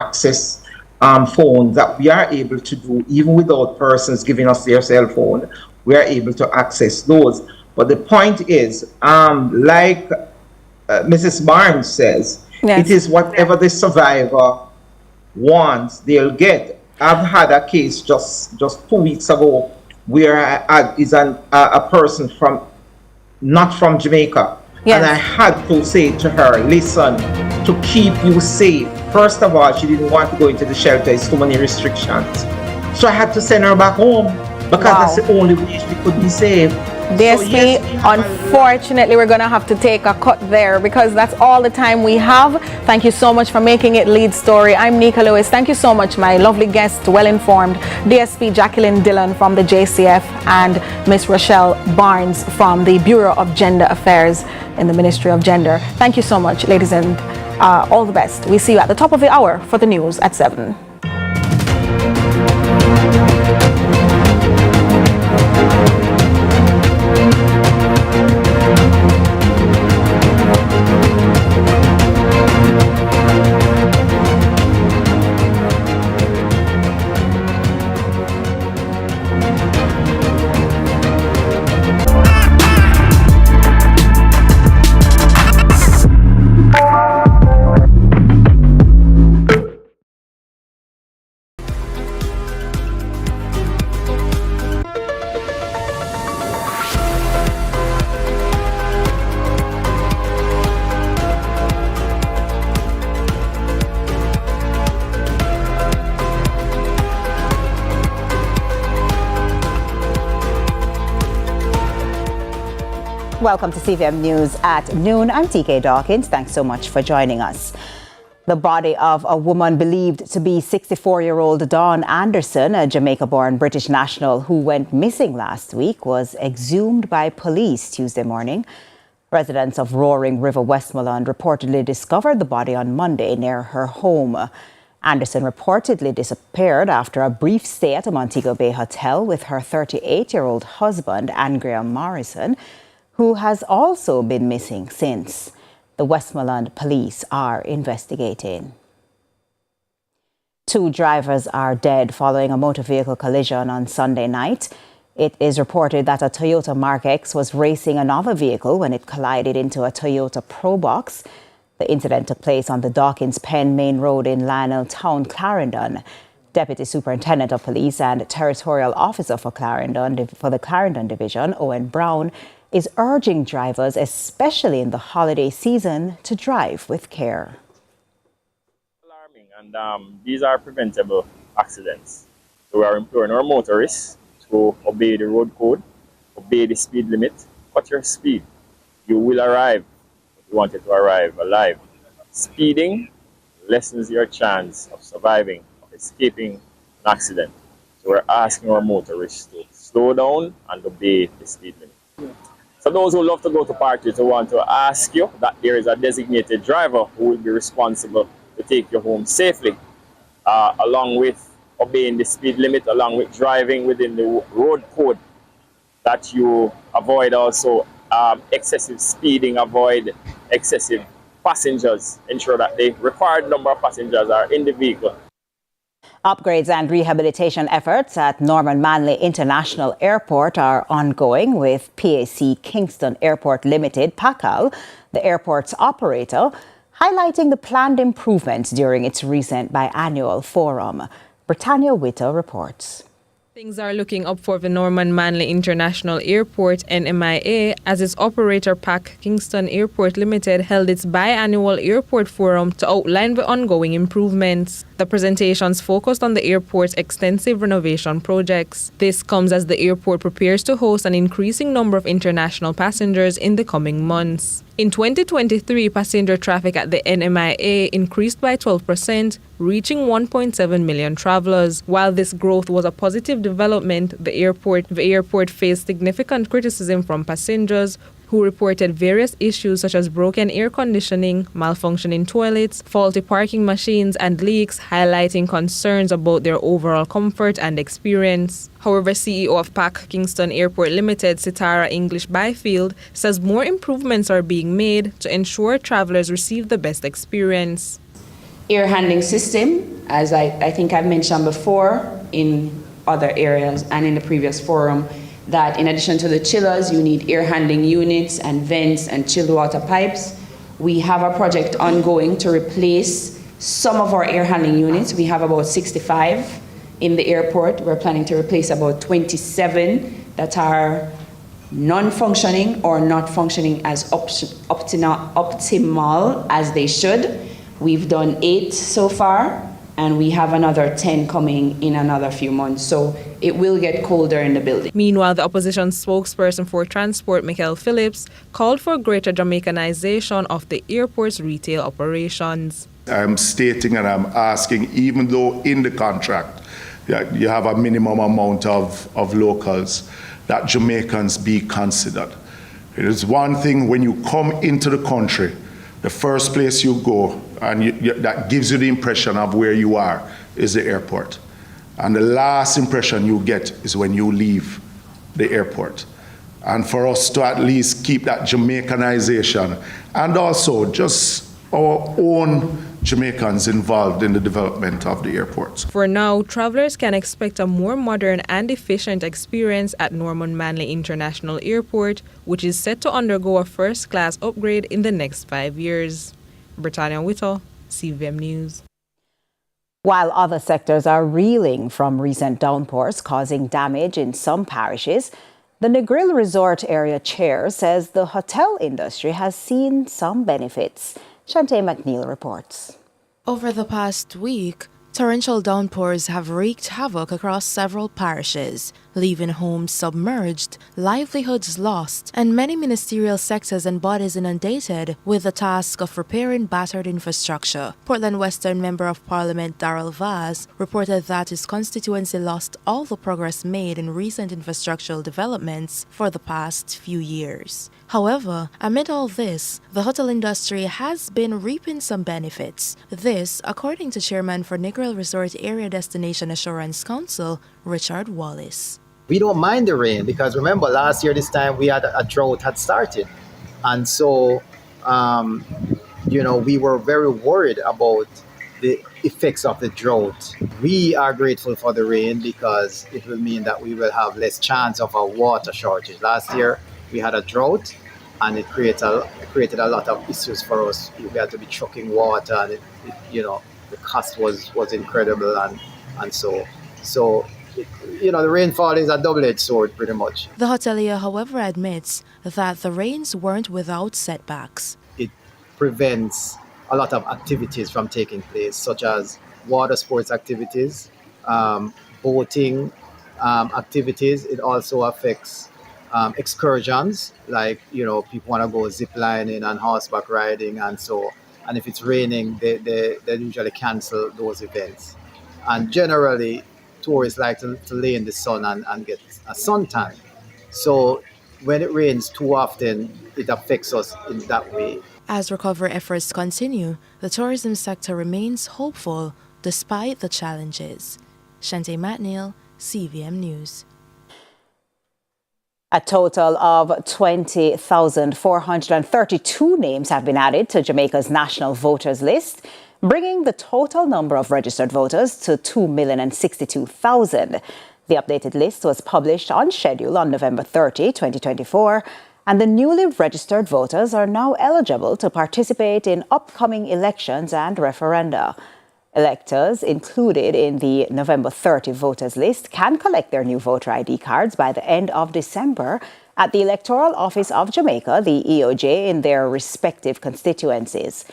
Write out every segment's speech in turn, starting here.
access phones that we are able to do even without persons giving us their cell phone. We are able to access those. But the point is, like Mrs. Barnes says, Yes. it is whatever the survivor wants, they'll get. I've had a case just 2 weeks ago where a person from not from Jamaica. Yes. And I had to say to her, listen, to keep you safe. First of all, she didn't want to go into the shelter. It's too many restrictions. So I had to send her back home because that's the only way she could be safe. DSP, unfortunately, we're going to have to take a cut there because that's all the time we have. Thank you so much for making it lead story. I'm Nika Lewis. Thank you so much, my lovely guest, well-informed, DSP Jacqueline Dillon from the JCF and Miss Rochelle Barnes from the Bureau of Gender Affairs in the Ministry of Gender. Thank you so much, ladies, and all the best. We see you at the top of the hour for the news at 7. Welcome to CVM News at noon. I'm TK Dawkins. Thanks so much for joining us. The body of a woman believed to be 64-year-old Dawn Anderson, a Jamaica-born British national who went missing last week, was exhumed by police Tuesday morning. Residents of Roaring River, Westmoreland reportedly discovered the body on Monday near her home. Anderson reportedly disappeared after a brief stay at a Montego Bay hotel with her 38-year-old husband, Andrea Morrison, who has also been missing since. The Westmoreland police are investigating. 2 drivers are dead following a motor vehicle collision on Sunday night. It is reported that a Toyota Mark X was racing another vehicle when it collided into a Toyota Probox. The incident took place on the Dawkins Penn Main Road in Lionel Town, Clarendon. Deputy Superintendent of Police and Territorial Officer for the Clarendon Division, Owen Brown, is urging drivers, especially in the holiday season, to drive with care. Alarming, and these are preventable accidents. So we are imploring our motorists to obey the road code, obey the speed limit, cut your speed. You will arrive if you wanted to arrive alive. Speeding lessens your chance of surviving, of escaping an accident. So we're asking our motorists to slow down and obey the speed limit. For those who love to go to parties, I want to ask you that there is a designated driver who will be responsible to take you home safely, along with obeying the speed limit, along with driving within the road code, that you avoid also excessive speeding, avoid excessive passengers, ensure that the required number of passengers are in the vehicle. Upgrades and rehabilitation efforts at Norman Manley International Airport are ongoing, with PAC Kingston Airport Limited, PACAL, the airport's operator, highlighting the planned improvements during its recent biannual forum. Britannia Witter reports. Things are looking up for the Norman Manley International Airport, NMIA, as its operator PAC Kingston Airport Limited held its biannual airport forum to outline the ongoing improvements. The presentations focused on the airport's extensive renovation projects. This comes as the airport prepares to host an increasing number of international passengers in the coming months. In 2023, passenger traffic at the NMIA increased by 12%, reaching 1.7 million travelers. While this growth was a positive development, the airport faced significant criticism from passengers who reported various issues such as broken air conditioning, malfunctioning toilets, faulty parking machines, and leaks, highlighting concerns about their overall comfort and experience. However, CEO of PAC Kingston Airport Limited, Sitara English Byfield, says more improvements are being made to ensure travelers receive the best experience. air handling system, as I think I've mentioned before in other areas and in the previous forum, that in addition to the chillers, you need air handling units and vents and chilled water pipes. We have a project ongoing to replace some of our air handling units. We have about 65 in the airport. We're planning to replace about 27 that are non-functioning or not functioning as optimal as they should. We've done 8 so far, and we have another 10 coming in another few months. So it will get colder in the building. Meanwhile, the opposition spokesperson for transport, Michael Phillips, called for greater Jamaicanization of the airport's retail operations. I'm stating and I'm asking, even though in the contract you have a minimum amount of locals, that Jamaicans be considered. It is one thing when you come into the country, the first place you go, and that gives you the impression of where you are, is the airport. And the last impression you get is when you leave the airport. And for us to at least keep that Jamaicanization, and also just our own Jamaicans involved in the development of the airports. For now, travelers can expect a more modern and efficient experience at Norman Manley International Airport, which is set to undergo a first-class upgrade in the next 5 years. Britannia Whittle, CVM News. While other sectors are reeling from recent downpours causing damage in some parishes, the Negril Resort Area Chair says the hotel industry has seen some benefits. Shante McNeil reports. Over the past week, torrential downpours have wreaked havoc across several parishes, leaving homes submerged, livelihoods lost, and many ministerial sectors and bodies inundated with the task of repairing battered infrastructure. Portland Western Member of Parliament Darrell Vaz reported that his constituency lost all the progress made in recent infrastructural developments for the past few years. However, amid all this, the hotel industry has been reaping some benefits. This, according to Chairman for Negril Resort Area Destination Assurance Council, Richard Wallace. We don't mind the rain because remember last year this time we had a drought had started. And so, we were very worried about the effects of the drought. We are grateful for the rain because it will mean that we will have less chance of a water shortage. Last year, we had a drought, and it created a lot of issues for us. We had to be trucking water, and the cost was incredible, and so the rainfall is a double-edged sword, pretty much. The hotelier, however, admits that the rains weren't without setbacks. It prevents a lot of activities from taking place, such as water sports activities, boating activities. It also affects excursions, like people want to go zip lining and horseback riding, and if it's raining, they usually cancel those events. And generally, tourists like to lay in the sun and get a suntan. So when it rains too often, it affects us in that way. As recovery efforts continue, the tourism sector remains hopeful despite the challenges. Shante McNeil, CVM News. A total of 20,432 names have been added to Jamaica's national voters list, bringing the total number of registered voters to 2,062,000. The updated list was published on schedule on November 30, 2024, and the newly registered voters are now eligible to participate in upcoming elections and referenda. Electors included in the November 30 voters list can collect their new voter ID cards by the end of December at the Electoral Office of Jamaica, the EOJ, in their respective constituencies.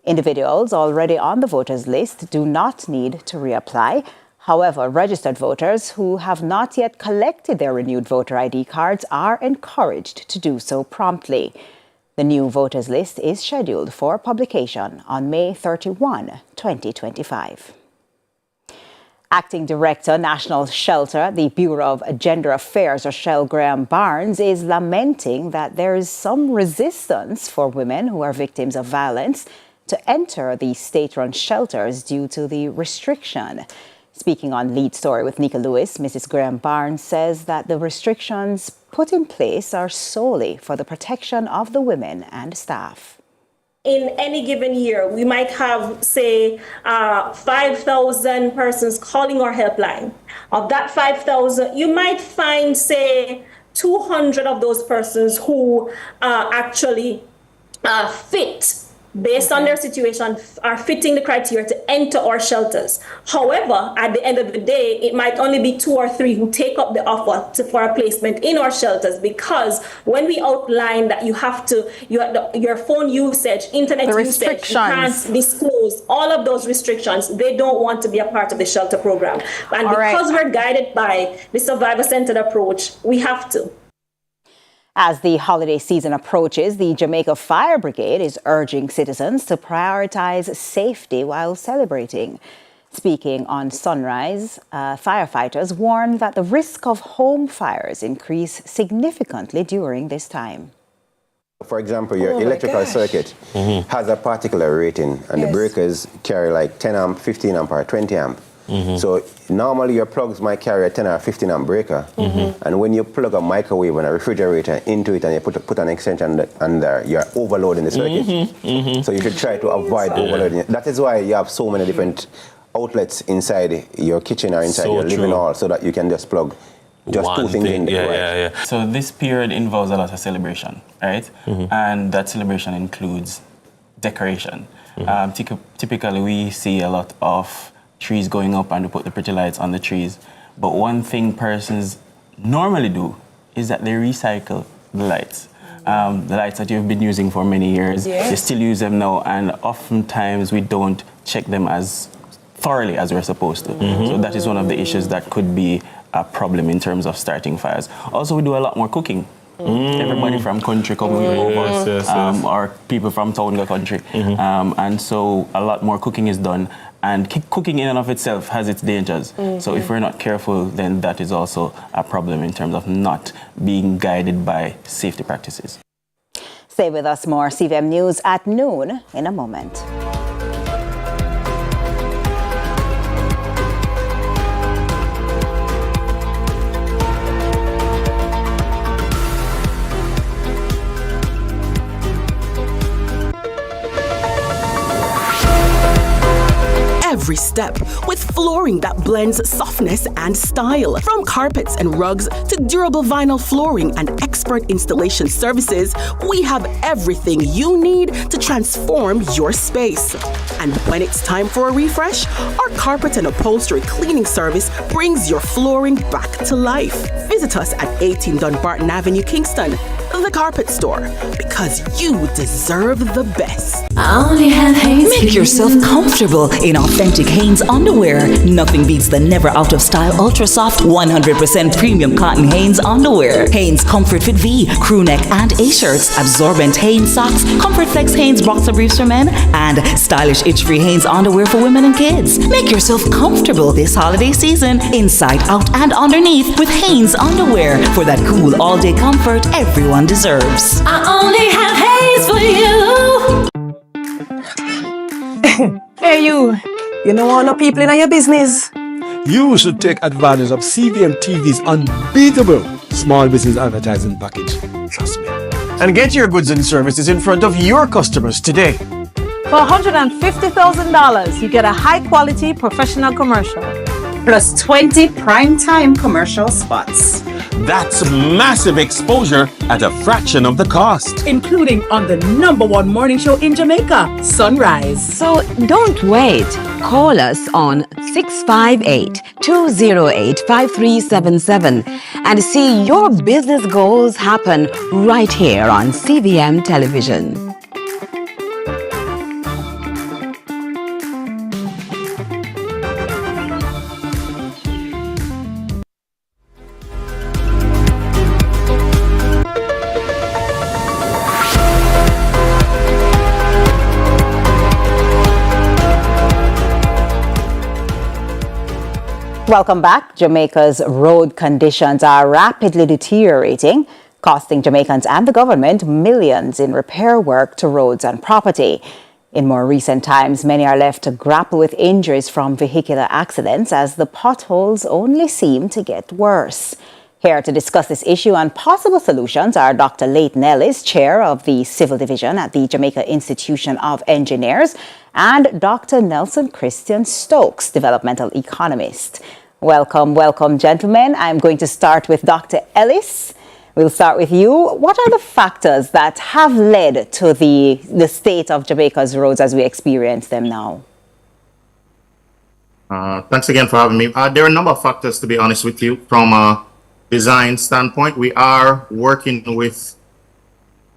Individuals already on the voters list do not need to reapply. However, registered voters who have not yet collected their renewed voter ID cards are encouraged to do so promptly. The new voters list is scheduled for publication on May 31, 2025. Acting Director, National Shelter at the Bureau of Gender Affairs, Rochelle Graham Barnes, is lamenting that there is some resistance for women who are victims of violence to enter the state-run shelters due to the restriction. Speaking on Lead Story with Nika Lewis, Mrs. Graham Barnes says that the restrictions put in place are solely for the protection of the women and staff. in any given year, we might have, say, 5,000 persons calling our helpline. Of that 5,000, you might find, say, 200 of those persons who actually fit, based on their situation, are fitting the criteria to enter our shelters. However, at the end of the day, it might only be 2 or 3 who take up the offer for a placement in our shelters, because when we outline that you have to, your phone usage, internet usage, you can't disclose all of those restrictions, they don't want to be a part of the shelter program. And because we're guided by the survivor-centered approach, we have to. As the holiday season approaches, the Jamaica Fire Brigade is urging citizens to prioritize safety while celebrating. Speaking on Sunrise, firefighters warn that the risk of home fires increase significantly during this time. For example, your electrical circuit has a particular rating, and the breakers carry like 10 amp, 15 amp, or 20 amp. So normally your plugs might carry a 10 or 15 amp breaker, and when you plug a microwave and a refrigerator into it and you put an extension under, you're overloading the circuit. So you should try to avoid overloading it. That is why you have so many different outlets inside your kitchen or inside your living hall, so that you can just plug just two things in there. So this period involves a lot of celebration, right? And that celebration includes decoration. Typically we see a lot of trees going up and we put the pretty lights on the trees. But one thing persons normally do is that they recycle the lights. The lights that you've been using for many years, they still use them now, and oftentimes we don't check them as thoroughly as we're supposed to. So that is one of the issues that could be a problem in terms of starting fires. Also, we do a lot more cooking. Everybody from country coming over, or people from town go country. And so a lot more cooking is done. And cooking in and of itself has its dangers. So if we're not careful, then that is also a problem in terms of not being guided by safety practices. Stay with us, more CVM News at noon in a moment. Every step with flooring that blends softness and style. From carpets and rugs to durable vinyl flooring and expert installation services, we have everything you need to transform your space. And when it's time for a refresh, our carpet and upholstery cleaning service brings your flooring back to life. Visit us at 18 Dunbarton Avenue, Kingston. The Carpet Store, because you deserve the best. I only have Hanes. Make yourself comfortable in authentic Hanes underwear. Nothing beats the never out of style ultra soft 100% premium cotton Hanes underwear. Hanes Comfort Fit V, crew neck and A shirts, absorbent Hanes socks, Comfort Flex Hanes boxer briefs for men, and stylish itch-free Hanes underwear for women and kids. Make yourself comfortable this holiday season, inside, out, and underneath with Hanes underwear for that cool all-day comfort everyone deserves. I only have Hanes for you. Hey you know all the people in your business? You should take advantage of CVM TV's unbeatable small business advertising package. Trust me. And get your goods and services in front of your customers today. For $150,000, you get a high-quality professional commercial, plus 20 prime-time commercial spots. That's massive exposure at a fraction of the cost. Including on the #1 morning show in Jamaica, Sunrise. So don't wait. Call us on 658-208-5377 and see your business goals happen right here on CVM Television. Welcome back. Jamaica's road conditions are rapidly deteriorating, costing Jamaicans and the government millions in repair work to roads and property. In more recent times, many are left to grapple with injuries from vehicular accidents as the potholes only seem to get worse. Here to discuss this issue and possible solutions are Dr. Leighton Ellis, Chair of the Civil Division at the Jamaica Institution of Engineers, and Dr. Nelson Christian Stokes, Developmental Economist. Welcome, welcome, gentlemen. I'm going to start with Dr. Ellis. We'll start with you. What are the factors that have led to the state of Jamaica's roads as we experience them now? Thanks again for having me. There are a number of factors, to be honest with you. From a design standpoint, we are working with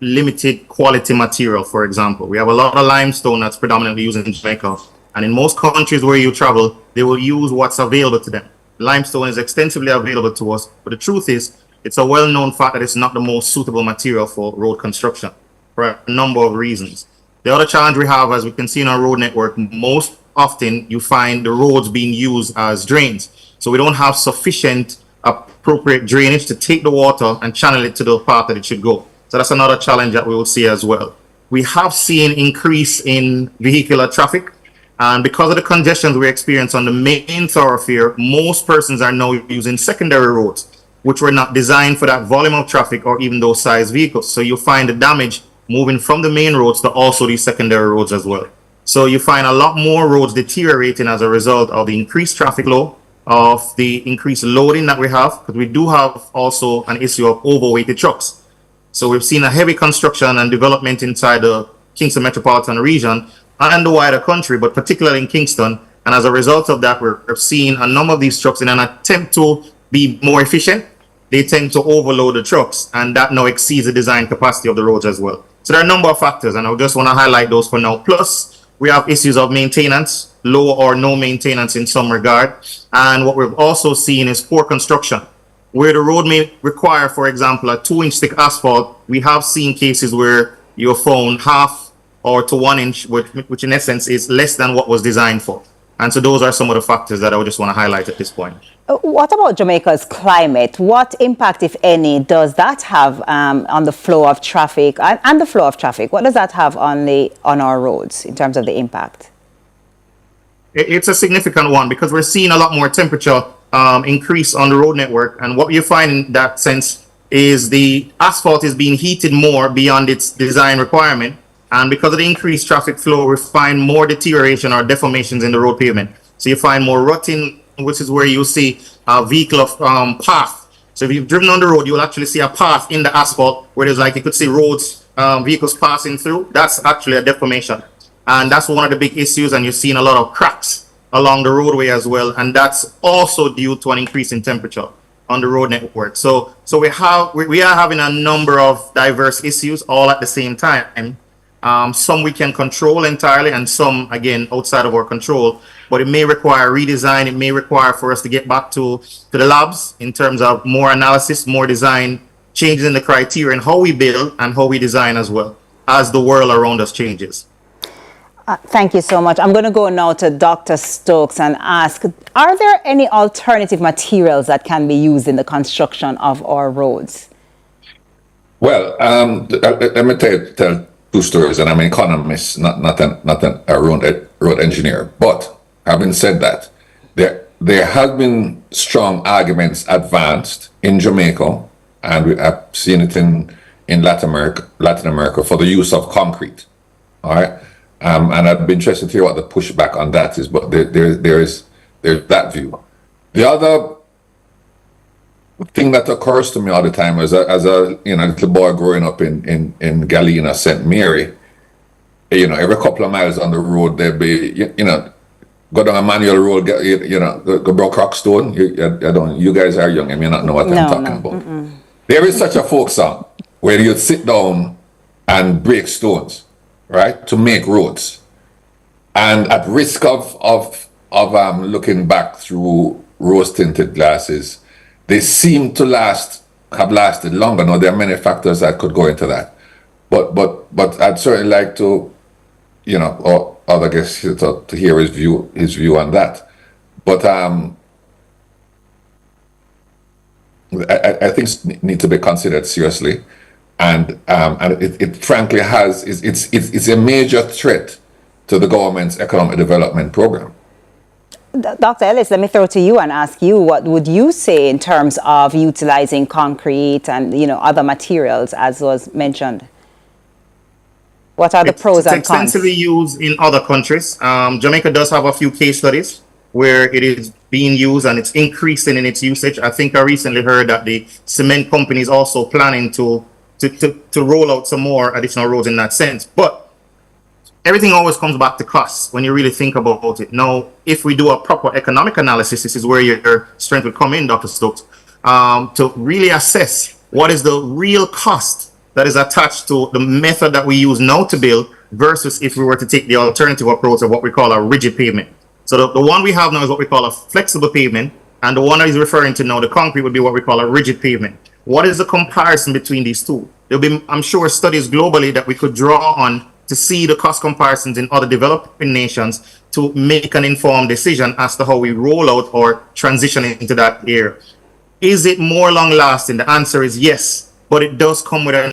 limited quality material, for example. We have a lot of limestone that's predominantly used in Jamaica. And in most countries where you travel, they will use what's available to them. Limestone is extensively available to us, but the truth is, it's a well-known fact that it's not the most suitable material for road construction for a number of reasons. The other challenge we have, as we can see in our road network, most often you find the roads being used as drains. So we don't have sufficient appropriate drainage to take the water and channel it to the path that it should go. So that's another challenge that we will see as well. We have seen increase in vehicular traffic. And because of the congestions we experience on the main thoroughfare, most persons are now using secondary roads, which were not designed for that volume of traffic or even those size vehicles. So you find the damage moving from the main roads to also these secondary roads as well. So you find a lot more roads deteriorating as a result of the increased traffic flow, of the increased loading that we have, because we do have also an issue of overweighted trucks. So we've seen a heavy construction and development inside the Kingston metropolitan region and the wider country, but particularly in Kingston. And as a result of that, we're seeing a number of these trucks in an attempt to be more efficient. They tend to overload the trucks, and that now exceeds the design capacity of the roads as well. So there are a number of factors, and I just want to highlight those for now. Plus, we have issues of maintenance, low or no maintenance in some regard. And what we've also seen is poor construction. Where the road may require, for example, a 2-inch thick asphalt, we have seen cases where you found half or to 1 inch, which in essence is less than what was designed for. And so those are some of the factors that I would just want to highlight at this point. What about Jamaica's climate? What impact, if any, does that have on the flow of traffic and the flow of traffic? What does that have on our roads in terms of the impact? It's a significant one because we're seeing a lot more temperature increase on the road network. And what you find in that sense is the asphalt is being heated more beyond its design requirement. And because of the increased traffic flow, we find more deterioration or deformations in the road pavement. So you find more rutting, which is where you see a vehicle of path. So if you've driven on the road, you'll actually see a path in the asphalt where there's you could see roads, vehicles passing through. That's actually a deformation. And that's one of the big issues. And you're seeing a lot of cracks along the roadway as well. And that's also due to an increase in temperature on the road network. So we are having a number of diverse issues all at the same time. Some we can control entirely and some, again, outside of our control. But it may require redesign. It may require for us to get back to the labs in terms of more analysis, more design, changes in the criteria and how we build and how we design as well as the world around us changes. Thank you so much. I'm going to go now to Dr. Stokes and ask, are there any alternative materials that can be used in the construction of our roads? Well, let me tell two stories, and I'm an economist, not a road engineer. But having said that, there have been strong arguments advanced in Jamaica, and we have seen it in Latin America for the use of concrete. All right, and I'd be interested to hear what the pushback on that is. But there's that view. The other thing that occurs to me all the time as a little boy growing up in Galena, St. Mary, every couple of miles on the road there'd be go down a manual road, go broke Crockstone. You guys are young and you not know what I'm talking about. There is such a folk song where you'd sit down and break stones, right, to make roads, and at risk of looking back through rose-tinted glasses, they seem to have lasted longer. Now, there are many factors that could go into that. But I'd certainly like to, or other guests to hear his view on that. But I think need to be considered seriously. And it frankly it's a major threat to the government's economic development program. Dr. Ellis, let me throw to you and ask you, what would you say in terms of utilizing concrete and, other materials, as was mentioned? What are the pros and cons? It's extensively used in other countries. Jamaica does have a few case studies where it is being used and it's increasing in its usage. I think I recently heard that the cement company is also planning to roll out some more additional roads in that sense. But everything always comes back to costs when you really think about it. Now, if we do a proper economic analysis, this is where your strength will come in, Dr. Stokes, to really assess what is the real cost that is attached to the method that we use now to build versus if we were to take the alternative approach of what we call a rigid pavement. So the one we have now is what we call a flexible pavement, and the one that he's referring to now, the concrete, would be what we call a rigid pavement. What is the comparison between these two? There'll be, I'm sure, studies globally that we could draw on to see the cost comparisons in other developing nations to make an informed decision as to how we roll out or transition into that area. Is it more long lasting? The answer is yes, but it does come with an